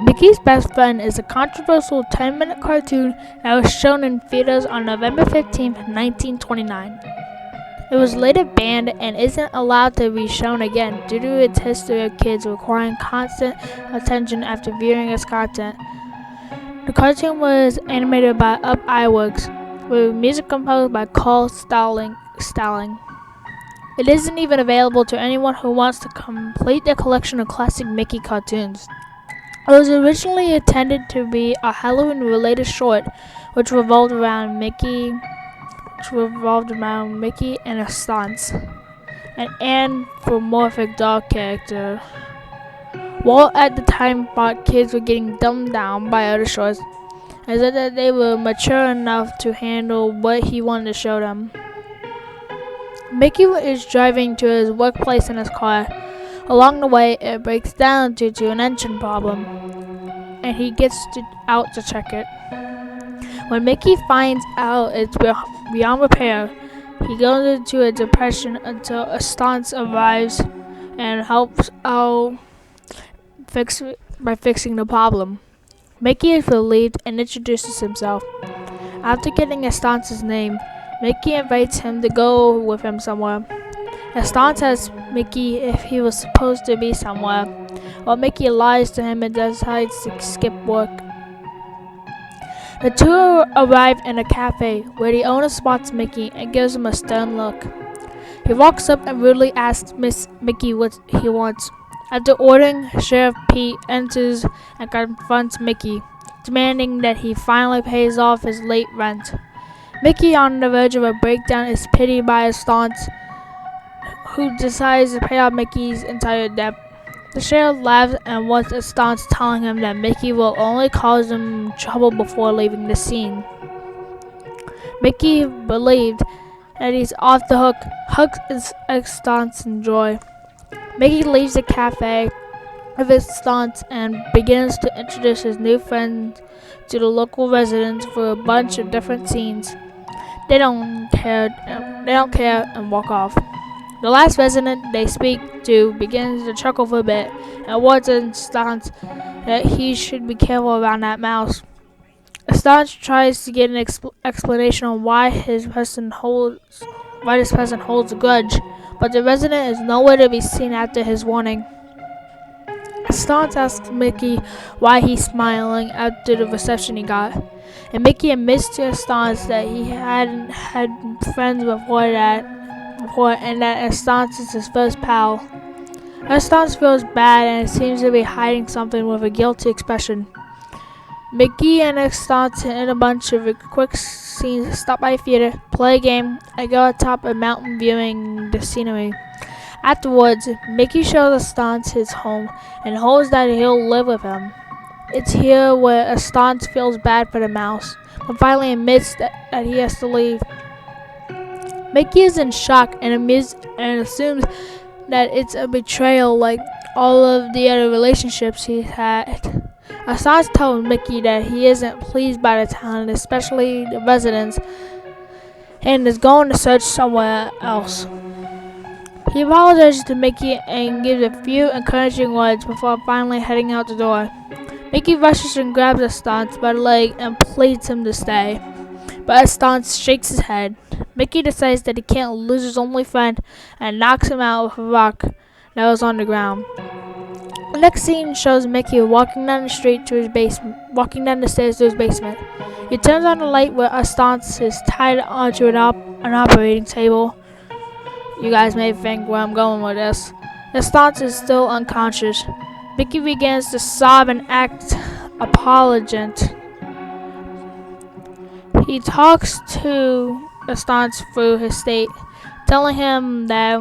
Mickey's Best Friend is a controversial 10-minute cartoon that was shown in theaters on November 15, 1929. It was later banned and isn't allowed to be shown again due to its history of kids requiring constant attention after viewing its content. The cartoon was animated by Up Iwerks, with music composed by Carl Stalling. It isn't even available to anyone who wants to complete their collection of classic Mickey cartoons. It was originally intended to be a Halloween-related short, which revolved around Mickey and a stunts, an anthropomorphic dog character. Walt at the time thought kids were getting dumbed down by other shows, and said that they were mature enough to handle what he wanted to show them. Mickey is driving to his workplace in his car. Along the way, it breaks down due to an engine problem, and he gets out to check it. When Mickey finds out it's beyond repair, he goes into a depression until a stunt arrives and helps out by fixing the problem. Mickey is relieved and introduces himself. After getting Estance's name, Mickey invites him to go with him somewhere. Estance asks Mickey if he was supposed to be somewhere, while Mickey lies to him and decides to skip work. The two arrive in a cafe where the owner spots Mickey and gives him a stern look. He walks up and rudely asks Mickey what he wants. After ordering, Sheriff Pete enters and confronts Mickey, demanding that he finally pays off his late rent. Mickey, on the verge of a breakdown, is pitied by Estance, who decides to pay off Mickey's entire debt. The sheriff laughs and wants Estance, telling him that Mickey will only cause him trouble before leaving the scene. Mickey, relieved that he's off the hook, hugs Estance in joy. Mickey leaves the cafe with Estance and begins to introduce his new friends to the local residents for a bunch of different scenes. They don't care and walk off. The last resident they speak to begins to chuckle for a bit and warns Estance that he should be careful around that mouse. Estance tries to get an explanation on why this person holds a grudge, but the resident is nowhere to be seen after his warning. Estance asks Mickey why he's smiling after the reception he got, and Mickey admits to Estance that he hadn't had friends before and that Estance is his first pal. Estance feels bad and seems to be hiding something with a guilty expression. Mickey and Estance in a bunch of quick scenes stop by a theater, play a game, and go atop a mountain viewing the scenery. Afterwards, Mickey shows Estance his home and hopes that he'll live with him. It's here where Estance feels bad for the mouse, but finally admits that he has to leave. Mickey is in shock and amused and assumes that it's a betrayal like all of the other relationships he's had. Estance tells Mickey that he isn't pleased by the town, especially the residents, and is going to search somewhere else. He apologizes to Mickey and gives a few encouraging words before finally heading out the door. Mickey rushes and grabs Estance by the leg and pleads him to stay, but Estance shakes his head. Mickey decides that he can't lose his only friend and knocks him out with a rock that was on the ground. The next scene shows Mickey walking down the stairs to his basement. He turns on the light where Estance is tied onto an operating table. You guys may think where I'm going with this. Estance is still unconscious. Mickey begins to sob and act apologetic. He talks to Estance through his state, telling him that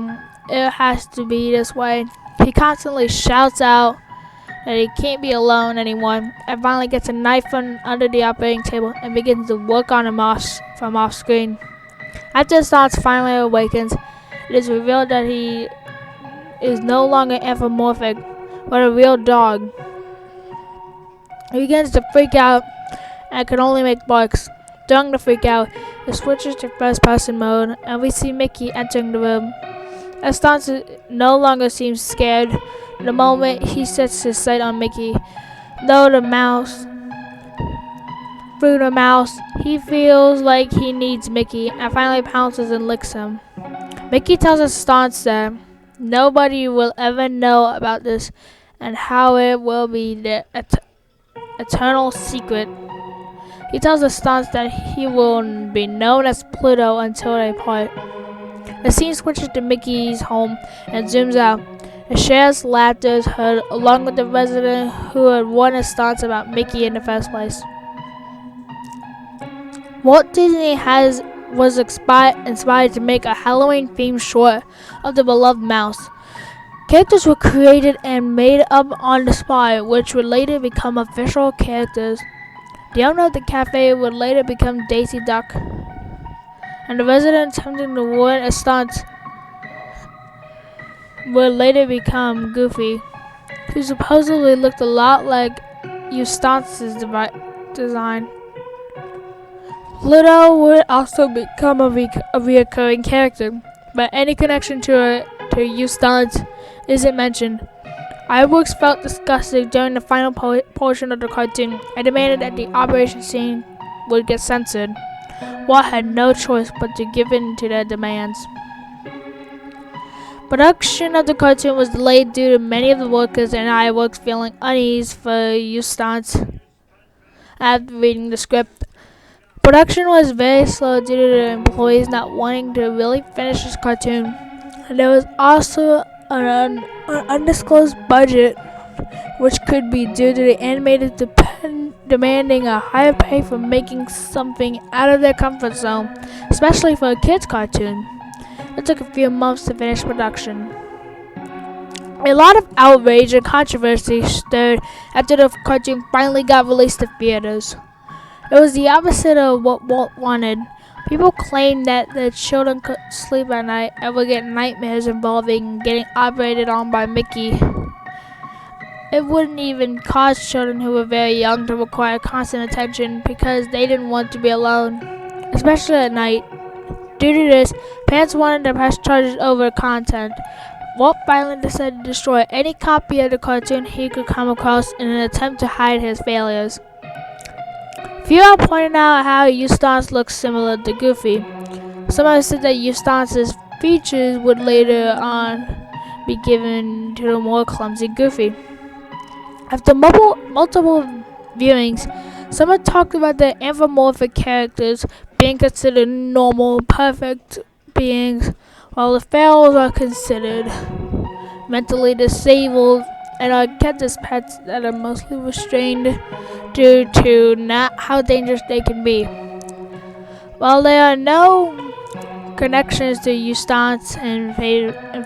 it has to be this way. He constantly shouts out that he can't be alone anymore, and finally gets a knife from under the operating table and begins to work on him from off screen. After Estance finally awakens, it is revealed that he is no longer anthropomorphic, but a real dog. He begins to freak out and can only make barks. During the freak out, it switches to first person mode and we see Mickey entering the room. Estance no longer seems scared the moment he sets his sight on Mickey. Though the mouse, through the mouse, he feels like he needs Mickey and finally pounces and licks him. Mickey tells us stunts that nobody will ever know about this and how it will be the eternal secret. He tells the stunts that he will be known as Pluto until they part. The scene switches to Mickey's home and zooms out. A shared laughter is heard along with the resident who had won his stunts about Mickey in the first place. Walt Disney was inspired to make a Halloween-themed short of the beloved mouse. Characters were created and made up on the spot, which would later become official characters. The owner of the cafe would later become Daisy Duck, and the resident attempting to win a stunt would later become Goofy, who supposedly looked a lot like Eustace's design. Pluto would also become a recurring character, but any connection to Eustace isn't mentioned. Iwerks felt disgusted during the final portion of the cartoon and demanded that the operation scene would get censored. Walt had no choice but to give in to their demands. Production of the cartoon was delayed due to many of the workers and Iwerks feeling unease for Eustace after reading the script. Production was very slow due to the employees not wanting to really finish this cartoon. There was also an undisclosed budget, which could be due to the animators demanding a higher pay for making something out of their comfort zone, especially for a kids' cartoon. It took a few months to finish production. A lot of outrage and controversy stirred after the cartoon finally got released to theaters. It was the opposite of what Walt wanted. People claimed that the children couldn't sleep at night and would get nightmares involving getting operated on by Mickey. It wouldn't even cause children who were very young to require constant attention because they didn't want to be alone, especially at night. Due to this, parents wanted to press charges over content. Walt finally decided to destroy any copy of the cartoon he could come across in an attempt to hide his failures. Few are pointing out how Eustace looks similar to Goofy. Some have said that Eustace's features would later on be given to the more clumsy Goofy. After multiple viewings, some have talked about the anthropomorphic characters being considered normal, perfect beings, while the pharaohs are considered mentally disabled and are kept as pets that are mostly restrained due to not how dangerous they can be. While there are no connections to Eustace and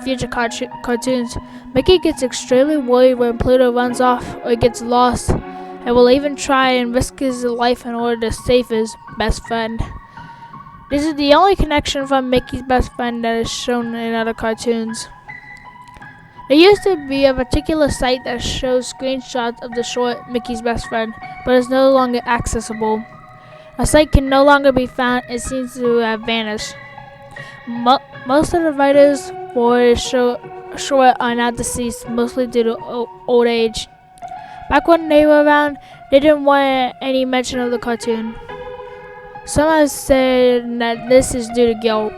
future cartoons, Mickey gets extremely worried when Pluto runs off or gets lost, and will even try and risk his life in order to save his best friend. This is the only connection from Mickey's best friend that is shown in other cartoons. There used to be a particular site that shows screenshots of the short Mickey's Best Friend, but is no longer accessible. A site can no longer be found and seems to have vanished. Most of the writers for the short are now deceased, mostly due to old age. Back when they were around, they didn't want any mention of the cartoon. Some have said that this is due to guilt.